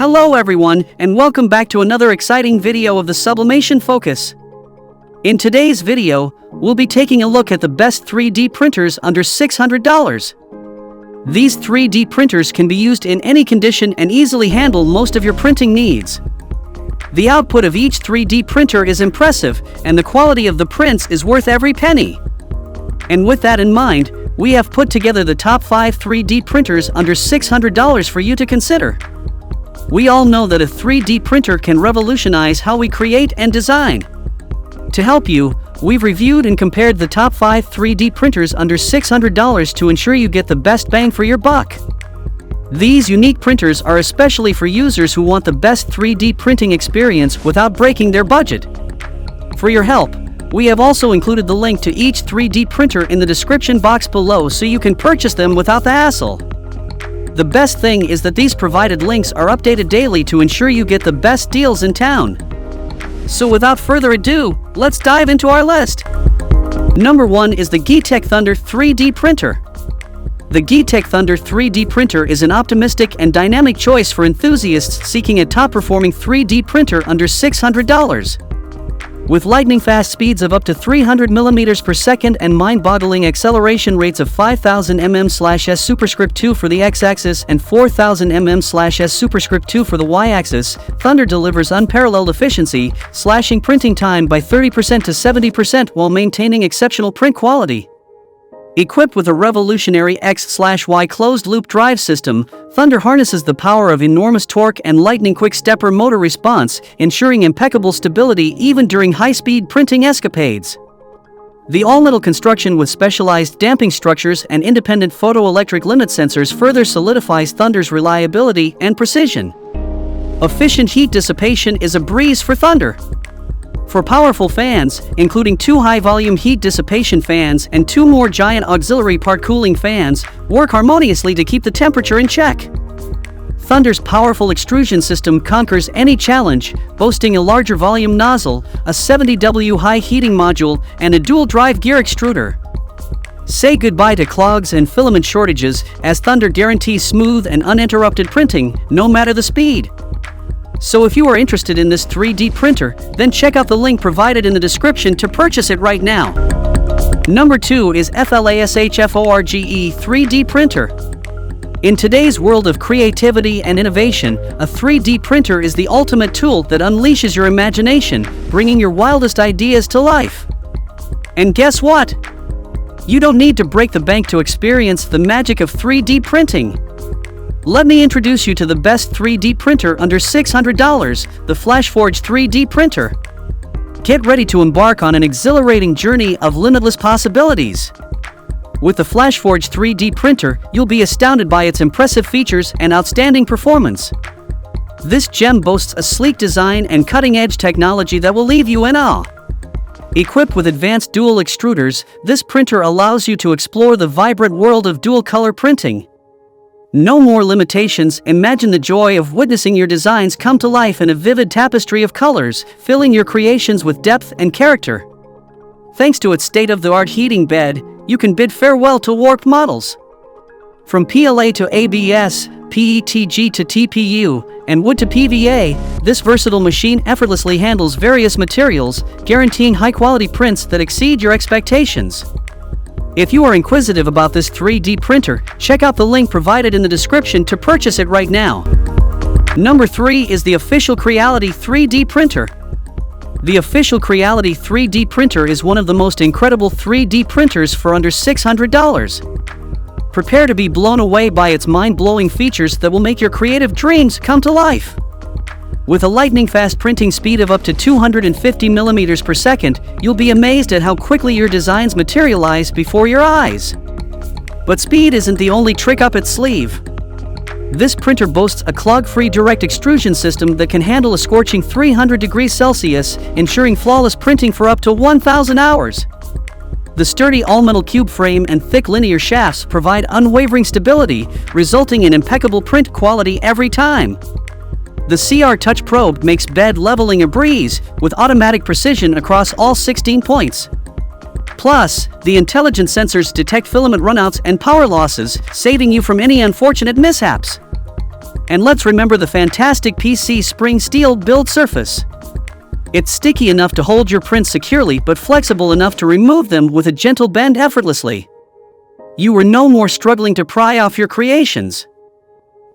Hello everyone, and welcome back to another exciting video of the Sublimation Focus. In today's video, we'll be taking a look at the best 3D printers under $600. These 3D printers can be used in any condition and easily handle most of your printing needs. The output of each 3D printer is impressive, and the quality of the prints is worth every penny. And with that in mind, we have put together the top 5 3D printers under $600 for you to consider. We all know that a 3D printer can revolutionize how we create and design. To help you, we've reviewed and compared the top 5 3D printers under $600 to ensure you get the best bang for your buck. These unique printers are especially for users who want the best 3D printing experience without breaking their budget. For your help, we have also included the link to each 3D printer in the description box below so you can purchase them without the hassle. The best thing is that these provided links are updated daily to ensure you get the best deals in town. So without further ado, let's dive into our list. Number 1 is the GEEETECH Thunder 3D printer. The GEEETECH Thunder 3D printer is an optimistic and dynamic choice for enthusiasts seeking a top-performing 3D printer under $600. With lightning-fast speeds of up to 300 mm per second and mind-boggling acceleration rates of 5000 mm/s superscript 2 for the x-axis and 4000 mm/s superscript 2 for the y-axis, Thunder delivers unparalleled efficiency, slashing printing time by 30% to 70% while maintaining exceptional print quality. Equipped with a revolutionary X/Y closed-loop drive system, Thunder harnesses the power of enormous torque and lightning-quick stepper motor response, ensuring impeccable stability even during high-speed printing escapades. The all-metal construction with specialized damping structures and independent photoelectric limit sensors further solidifies Thunder's reliability and precision. Efficient heat dissipation is a breeze for Thunder. For powerful fans, including 2 high-volume heat dissipation fans and 2 more giant auxiliary part cooling fans, work harmoniously to keep the temperature in check. Thunder's powerful extrusion system conquers any challenge, boasting a larger volume nozzle, a 70W high heating module, and a dual-drive gear extruder. Say goodbye to clogs and filament shortages, as Thunder guarantees smooth and uninterrupted printing, no matter the speed. So if you are interested in this 3D printer, then check out the link provided in the description to purchase it right now. Number 2 is FLSHFORGE 3D printer. In today's world of creativity and innovation, a 3D printer is the ultimate tool that unleashes your imagination, bringing your wildest ideas to life. And guess what? You don't need to break the bank to experience the magic of 3D printing. Let me introduce you to the best 3D printer under $600, the FLASHFORGE 3D printer. Get ready to embark on an exhilarating journey of limitless possibilities. With the FLASHFORGE 3D printer, you'll be astounded by its impressive features and outstanding performance. This gem boasts a sleek design and cutting-edge technology that will leave you in awe. Equipped with advanced dual extruders, this printer allows you to explore the vibrant world of dual-color printing. No more limitations. Imagine the joy of witnessing your designs come to life in a vivid tapestry of colors, filling your creations with depth and character. Thanks to its state-of-the-art heating bed, you can bid farewell to warped models. From PLA to ABS, PETG to TPU, and wood to PVA, this versatile machine effortlessly handles various materials, guaranteeing high-quality prints that exceed your expectations. If you are inquisitive about this 3D printer, check out the link provided in the description to purchase it right now. Number 3 is the official Creality 3D printer. The official Creality 3D printer is one of the most incredible 3D printers for under $600. Prepare to be blown away by its mind-blowing features that will make your creative dreams come to life. With a lightning-fast printing speed of up to 250 mm per second, you'll be amazed at how quickly your designs materialize before your eyes. But speed isn't the only trick up its sleeve. This printer boasts a clog-free direct extrusion system that can handle a scorching 300 degrees Celsius, ensuring flawless printing for up to 1,000 hours. The sturdy all-metal cube frame and thick linear shafts provide unwavering stability, resulting in impeccable print quality every time. The CR Touch probe makes bed leveling a breeze, with automatic precision across all 16 points. Plus, the intelligent sensors detect filament runouts and power losses, saving you from any unfortunate mishaps. And let's remember the fantastic PC spring steel build surface. It's sticky enough to hold your prints securely but flexible enough to remove them with a gentle bend effortlessly. You are no more struggling to pry off your creations.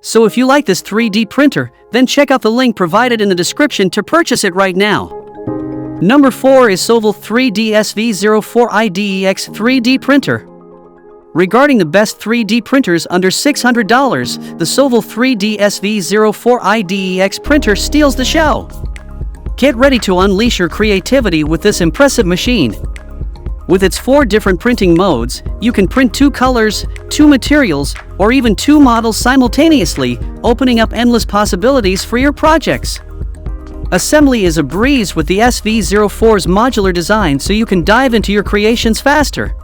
So if you like this 3D printer, then check out the link provided in the description to purchase it right now. Number 4 is Sovol 3D SV04IDEX 3D printer. Regarding the best 3D printers under $600, the Sovol 3D SV04IDEX printer steals the show. Get ready to unleash your creativity with this impressive machine. With its 4 different printing modes, you can print 2 colors, 2 materials, or even 2 models simultaneously, opening up endless possibilities for your projects. Assembly is a breeze with the SV04's modular design, so you can dive into your creations faster.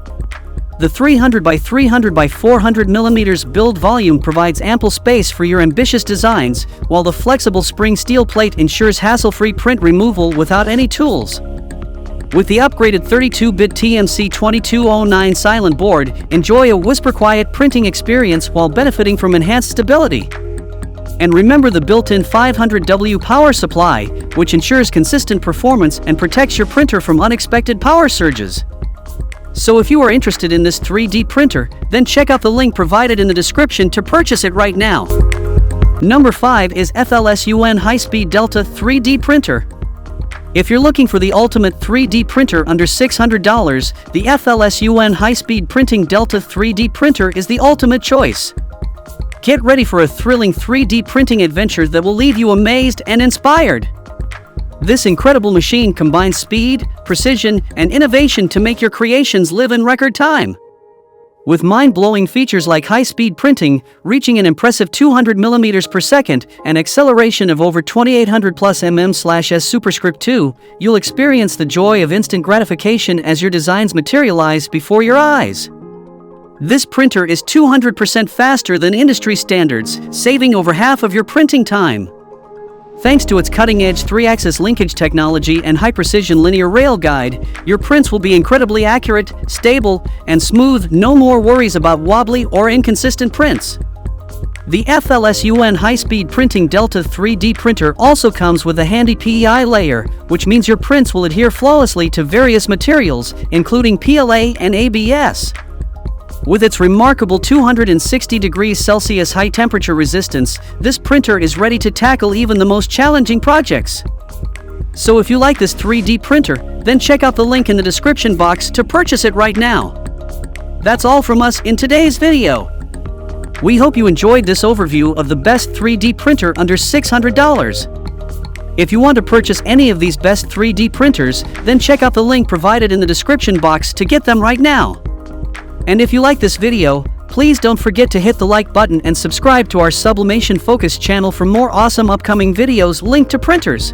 The 300 by 300 by 400 mm build volume provides ample space for your ambitious designs, while the flexible spring steel plate ensures hassle-free print removal without any tools. With the upgraded 32-bit TMC2209 silent board, enjoy a whisper-quiet printing experience while benefiting from enhanced stability. And remember the built-in 500W power supply, which ensures consistent performance and protects your printer from unexpected power surges. So if you are interested in this 3D printer, then check out the link provided in the description to purchase it right now. Number 5 is FLSUN High-Speed Delta 3D printer. If you're looking for the ultimate 3D printer under $600, the FLSUN High-Speed Printing Delta 3D printer is the ultimate choice. Get ready for a thrilling 3D printing adventure that will leave you amazed and inspired. This incredible machine combines speed, precision, and innovation to make your creations live in record time. With mind-blowing features like high-speed printing, reaching an impressive 200 mm per second, and acceleration of over 2800 plus mm/s superscript 2, you'll experience the joy of instant gratification as your designs materialize before your eyes. This printer is 200% faster than industry standards, saving over half of your printing time. Thanks to its cutting-edge 3-axis linkage technology and high-precision linear rail guide, your prints will be incredibly accurate, stable, and smooth. No more worries about wobbly or inconsistent prints. The FLSUN High-Speed Printing Delta 3D printer also comes with a handy PEI layer, which means your prints will adhere flawlessly to various materials, including PLA and ABS. With its remarkable 260 degrees Celsius high temperature resistance, this printer is ready to tackle even the most challenging projects. So if you like this 3D printer, then check out the link in the description box to purchase it right now. That's all from us in today's video. We hope you enjoyed this overview of the best 3D printer under $600. If you want to purchase any of these best 3D printers, then check out the link provided in the description box to get them right now. And if you like this video, please don't forget to hit the like button and subscribe to our Sublimation Focus channel for more awesome upcoming videos linked to printers.